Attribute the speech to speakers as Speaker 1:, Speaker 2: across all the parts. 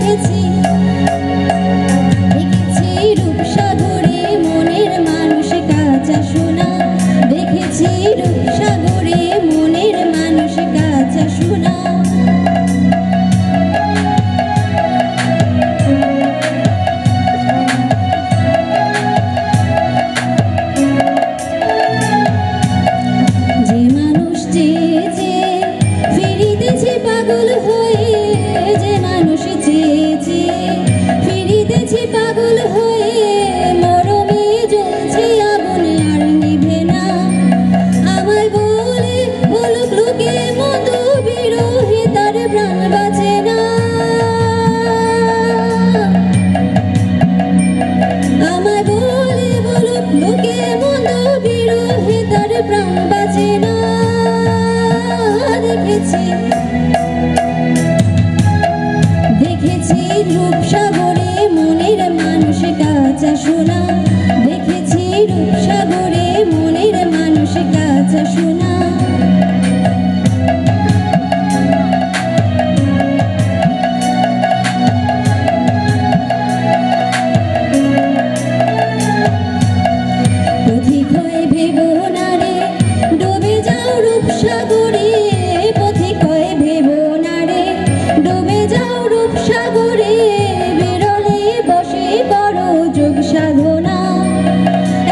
Speaker 1: দেখেছি দেখেছি রূপসাগরে মনের মানুষ কাঁচা সোনা, দেখেছি রূপসাগরে মনের মানুষ কাঁচা সোনা। যে মানুষ চেয়ে চেয়ে ফিরিতেছে পাগল হয়ে, যে মানুষ চেয়ে চেয়ে ফিরিতেছে পাগল হয়ে, মরমে জ্বলছে আগুন আর নিভে না। আমায় বলে বলুক লোকে মধু বিরহে তার প্রাণ বাঁচে না। আমায় বলে বলুক লোকে মধু বিরহে তার প্রাণ বাঁচে না। দেখেছি দেখেছি রূপসাগরে মনের মানুষ কাঁচা সোনা, দেখেছি রূপসাগরে মনের মানুষ কাঁচা সোনা। পথিক হয়ে ভেবো না রে ডুবে যাও রূপসাগরে, পথিক হয়ে ভেবো না রে ডুবে যাও রূপসাগরে, বিরলে বসে করো যোগ সাধনা।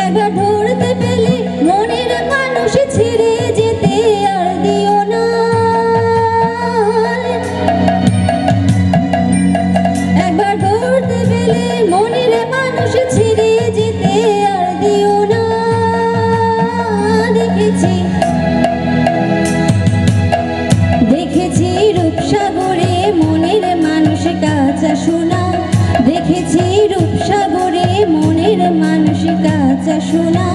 Speaker 1: একবার ধরতে পেলে মনের মানুষ ছেড়ে যেতে আর দিও না। একবার ধরতে পেলে মনের মানুষ ছেড়ে যেতে আর দিও না। দেখেছি দেখেছি রূপসাগরে মনের মানুষ কাঁচা সোনা, দেখেছি রূপসাগরে মনের মানুষ কাঁচা সোনা।